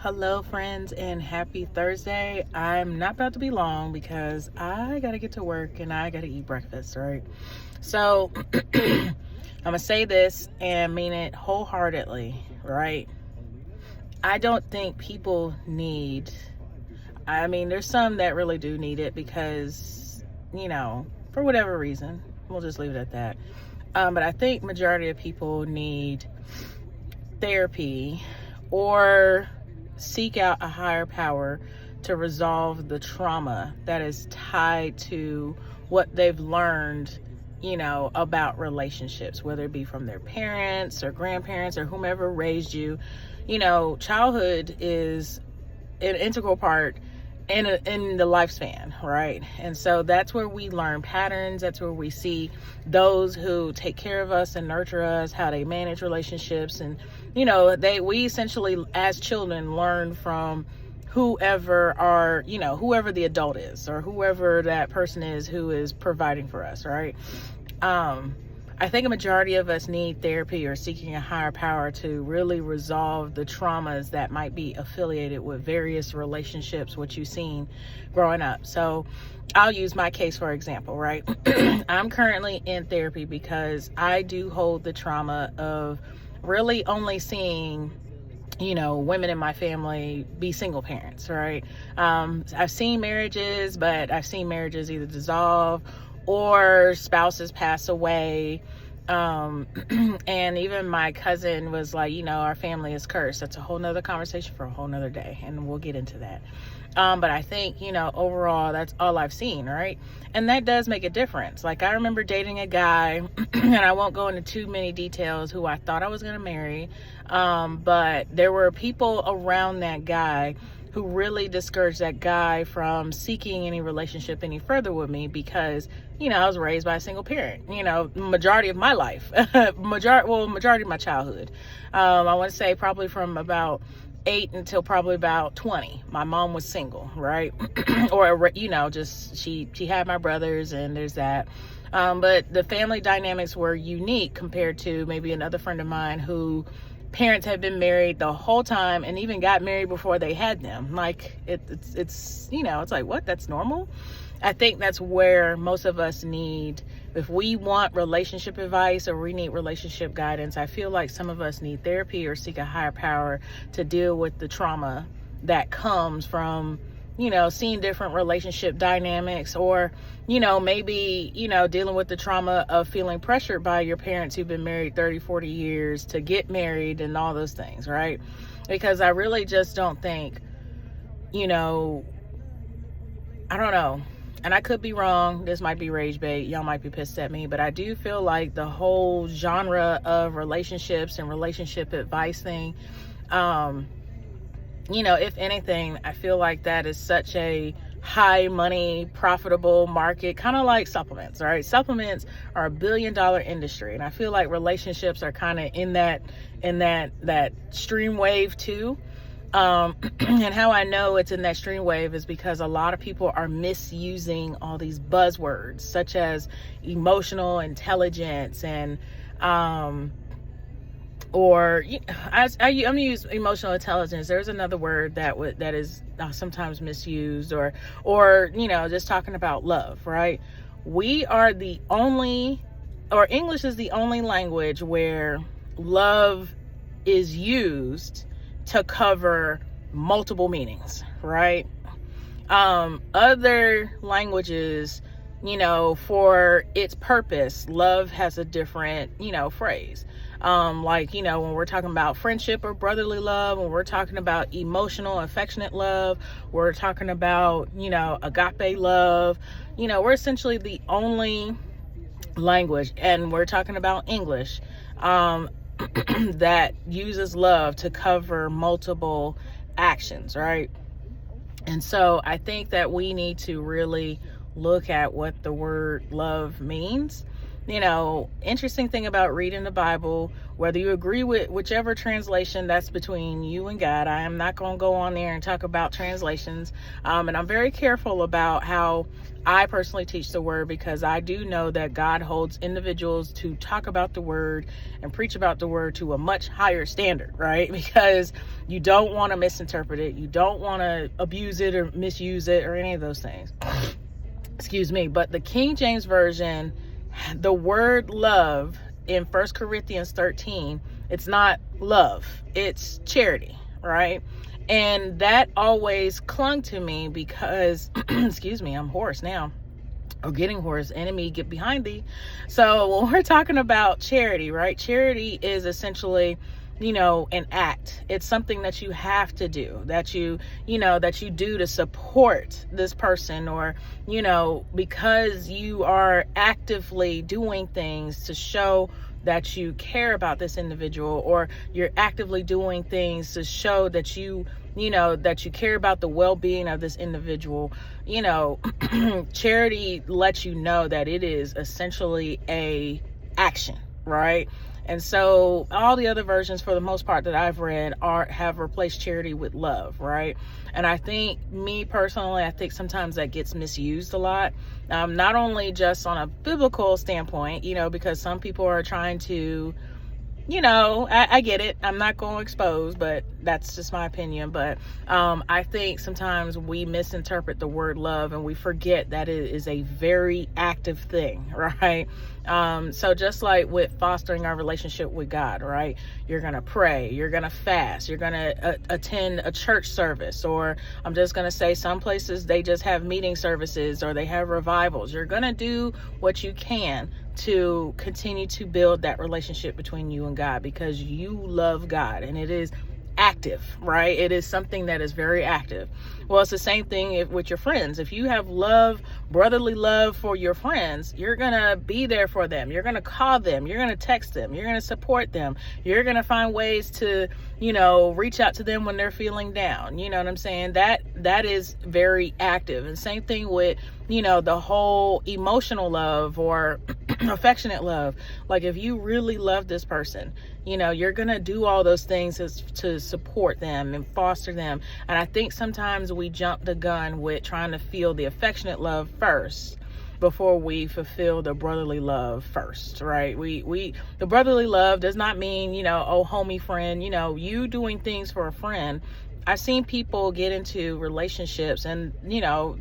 Hello, friends, and happy Thursday. I'm not about to be long because I got to get to work and I got to eat breakfast, right? So, I'm going to say this and mean it wholeheartedly, right? I don't think people there's some that really do need it because, for whatever reason, we'll just leave it at that. But I think majority of people need therapy or seek out a higher power to resolve the trauma that is tied to what they've learned, about relationships, whether it be from their parents or grandparents or whomever raised you. Childhood is an integral part in the lifespan, right? And so that's where we learn patterns. That's where we see those who take care of us and nurture us, how they manage relationships. And, we essentially, as children, learn from whoever the adult is or whoever that person is who is providing for us, right? I think a majority of us need therapy or seeking a higher power to really resolve the traumas that might be affiliated with various relationships, what you've seen growing up. So I'll use my case for example, right? I'm currently in therapy because I do hold the trauma of really only seeing women in my family be single parents, right? I've seen marriages, but I've seen marriages either dissolve or spouses pass away. And even my cousin was like, our family is cursed. That's a whole nother conversation for a whole nother day. And we'll get into that. But I think, overall, that's all I've seen, right? And that does make a difference. Like, I remember dating a guy, and I won't go into too many details, who I thought I was going to marry. But there were people around that guy who really discouraged that guy from seeking any relationship any further with me because, I was raised by a single parent, majority of my life, majority of my childhood. I want to say probably from about 8 until probably about 20. My mom was single, right? Or, just she had my brothers and there's that. But the family dynamics were unique compared to maybe another friend of mine who parents had been married the whole time and even got married before they had them. Like it's it's like, what? That's normal. I think that's where most of us need, if we want relationship advice or we need relationship guidance, I feel like some of us need therapy or seek a higher power to deal with the trauma that comes from, seeing different relationship dynamics or, maybe, dealing with the trauma of feeling pressured by your parents who've been married 30, 40 years to get married and all those things, right? Because I really just don't think, I don't know. And I could be wrong. This might be rage bait. Y'all might be pissed at me. But I do feel like the whole genre of relationships and relationship advice thing, if anything, I feel like that is such a high money, profitable market, kind of like supplements, right? Supplements are $1 billion industry. And I feel like relationships are kind of in that stream wave too. And how I know it's in that stream wave is because a lot of people are misusing all these buzzwords such as emotional intelligence and I'm gonna use emotional intelligence. There's another word that is sometimes misused or just talking about love, right? We are English is the only language where love is used to cover multiple meanings, right? Other languages, for its purpose, love has a different, phrase. When we're talking about friendship or brotherly love, when we're talking about emotional, affectionate love, we're talking about, agape love, we're essentially the only language, and we're talking about English, that uses love to cover multiple actions, right? And so I think that we need to really look at what the word love means Interesting thing about reading the Bible, whether you agree with whichever translation, that's between you and God. I am not going to go on there and talk about translations. And I'm very careful about how I personally teach the word, because I do know that God holds individuals to talk about the word and preach about the word to a much higher standard, right? Because you don't want to misinterpret it. You don't want to abuse it or misuse it or any of those things. Excuse me. But the King James Version, the word love in 1 Corinthians 13, it's not love, it's charity, right? And that always clung to me because, excuse me, I'm hoarse now. Or getting hoarse. Enemy, get behind thee. So when we're talking about charity, right? Charity is essentially, an act. It's something that you have to do, that you do to support this person, or, because you are actively doing things to show that you care about this individual, or you're actively doing things to show that you care about the well-being of this individual. Charity lets you know that it is essentially a action, right? And so all the other versions, for the most part, that I've read have replaced charity with love, right? And I think, me personally, I think sometimes that gets misused a lot. Not only just on a biblical standpoint, because some people are trying to, I get it. I'm not going to expose, but that's just my opinion. But I think sometimes we misinterpret the word love, and we forget that it is a very active thing, right? So just like with fostering our relationship with God, right? You're going to pray, you're going to fast, you're going to attend a church service, or I'm just going to say some places they just have meeting services, or they have revivals. You're going to do what you can to continue to build that relationship between you and God, because you love God, and it is active, right? It is something that is very active. Well, it's the same thing with your friends. If you have brotherly love for your friends, you're going to be there for them. You're going to call them. You're going to text them. You're going to support them. You're going to find ways to, reach out to them when they're feeling down. You know what I'm saying? That is very active. And same thing with, the whole emotional love or affectionate love. Like, if you really love this person, you're going to do all those things to support them and foster them. And I think sometimes we jump the gun with trying to feel the affectionate love first before we fulfill the brotherly love first, right? The brotherly love does not mean, oh, homie friend, you doing things for a friend. I've seen people get into relationships and,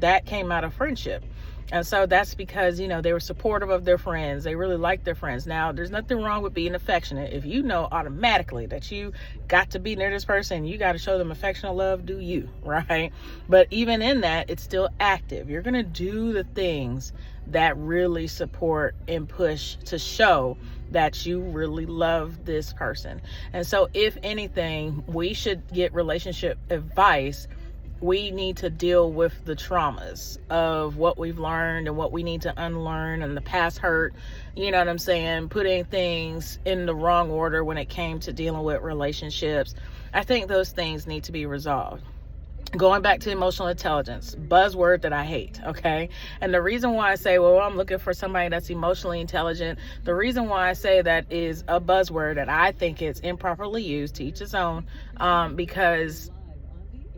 that came out of friendship. And so that's because, they were supportive of their friends. They really liked their friends. Now, there's nothing wrong with being affectionate. If you know automatically that you got to be near this person, you got to show them affectionate love, do you, right? But even in that, it's still active. You're going to do the things that really support and push to show that you really love this person. And so if anything, we should get relationship advice. We need to deal with the traumas of what we've learned and what we need to unlearn, and the past hurt, you know what I'm saying? Putting things in the wrong order when it came to dealing with relationships. I think those things need to be resolved. Going back to emotional intelligence, buzzword that I hate, okay? And the reason why I say, well, I'm looking for somebody that's emotionally intelligent, the reason why I say that is a buzzword, and I think it's improperly used, to each his own, because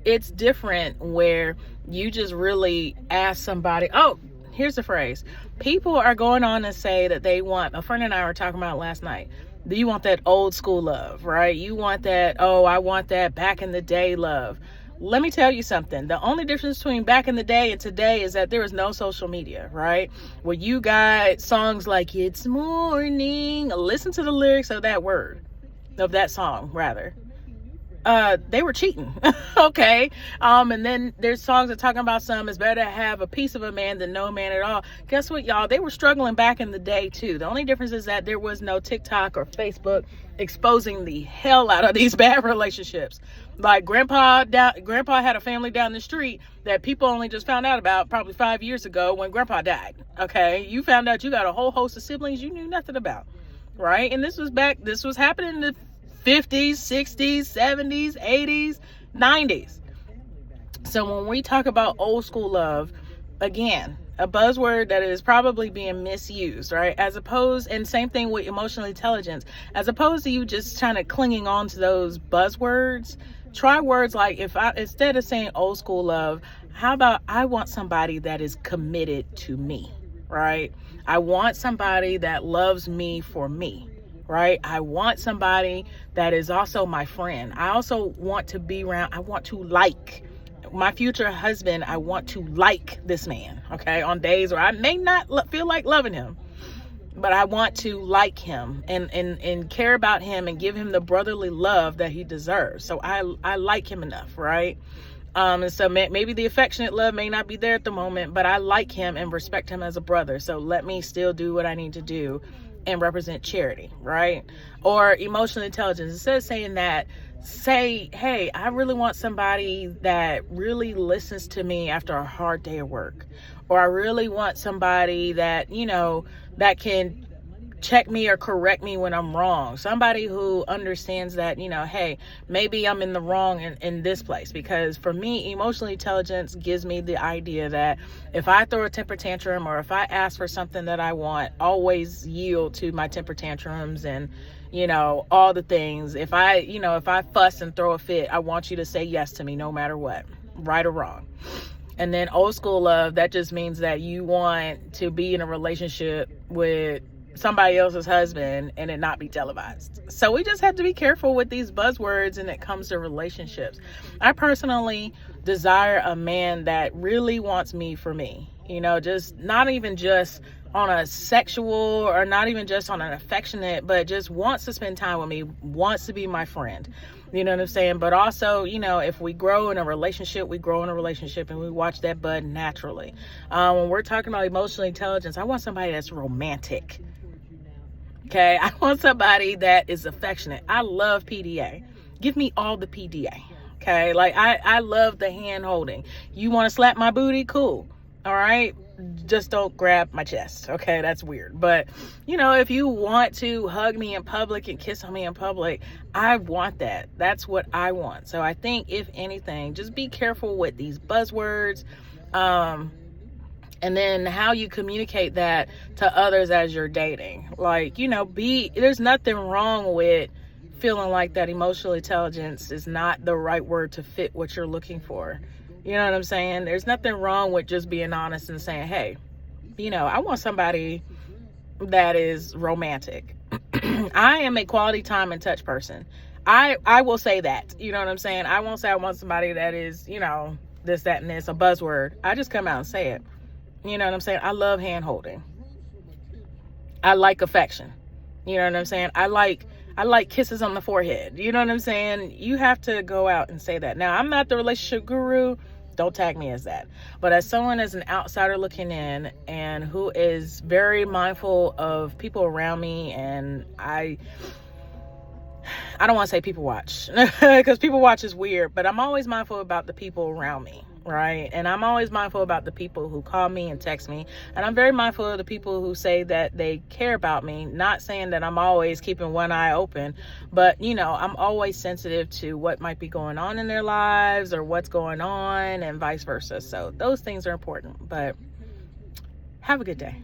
it's different where you just really ask somebody, oh, here's the phrase. People are going on to say that they want, a friend and I were talking about last night, do you want that old school love, right? You want that, oh, I want that back in the day love. Let me tell you something. The only difference between back in the day and today is that there is no social media, right? Where you got songs like It's Morning. Listen to the lyrics of that song, rather. They were cheating. Okay. And then there's songs that talking about it's better to have a piece of a man than no man at all. Guess what, y'all? They were struggling back in the day too. The only difference is that there was no TikTok or Facebook exposing the hell out of these bad relationships. Like grandpa had a family down the street that people only just found out about probably 5 years ago when grandpa died. Okay. You found out you got a whole host of siblings you knew nothing about. Right. And this was happening in the 50s, 60s, 70s, 80s, 90s. So when we talk about old school love, again, a buzzword that is probably being misused, right? As opposed, and same thing with emotional intelligence, as opposed to you just kind of clinging on to those buzzwords, try words like, instead of saying old school love, how about I want somebody that is committed to me, right? I want somebody that loves me for me, right? I want somebody that is also my friend. I also want to be around, I want to like my future husband. I want to like this man, okay? On days where I may not feel like loving him, but I want to like him and care about him and give him the brotherly love that he deserves. So I like him enough, right? And so maybe the affectionate love may not be there at the moment, but I like him and respect him as a brother. So let me still do what I need to do and represent charity, right? Or emotional intelligence. Instead of saying that, say, hey, I really want somebody that really listens to me after a hard day of work. Or I really want somebody that, that can check me or correct me when I'm wrong. Somebody who understands that, hey, maybe I'm in the wrong in this place. Because for me, emotional intelligence gives me the idea that if I throw a temper tantrum or if I ask for something that I want, always yield to my temper tantrums and, all the things. If I fuss and throw a fit, I want you to say yes to me no matter what, right or wrong. And then old school love, that just means that you want to be in a relationship with somebody else's husband and it not be televised. So we just have to be careful with these buzzwords when it comes to relationships. I personally desire a man that really wants me for me, just not even just on a sexual or not even just on an affectionate, but just wants to spend time with me, wants to be my friend. You know what I'm saying? But also, if we grow in a relationship, we grow in a relationship and we watch that bud naturally. When we're talking about emotional intelligence, I want somebody that's romantic. Okay, I want somebody that is affectionate. I love PDA. Give me all the PDA. Okay, like I love the hand holding. You want to slap my booty? Cool. All right. Just don't grab my chest. Okay, that's weird. But, if you want to hug me in public and kiss on me in public, I want that. That's what I want. So I think, if anything, just be careful with these buzzwords. And then how you communicate that to others as you're dating. Like, there's nothing wrong with feeling like that emotional intelligence is not the right word to fit what you're looking for. You know what I'm saying? There's nothing wrong with just being honest and saying, hey, I want somebody that is romantic. I am a quality time and touch person. I will say that. You know what I'm saying? I won't say I want somebody that is, this, that, and this, a buzzword. I just come out and say it. You know what I'm saying? I love hand holding. I like affection. You know what I'm saying? I like kisses on the forehead. You know what I'm saying? You have to go out and say that. Now, I'm not the relationship guru. Don't tag me as that. But as someone as an outsider looking in and who is very mindful of people around me, and I don't want to say people watch because people watch is weird, but I'm always mindful about the people around me, right? And I'm always mindful about the people who call me and text me. And I'm very mindful of the people who say that they care about me, not saying that I'm always keeping one eye open, but, I'm always sensitive to what might be going on in their lives or what's going on and vice versa. So those things are important, but have a good day.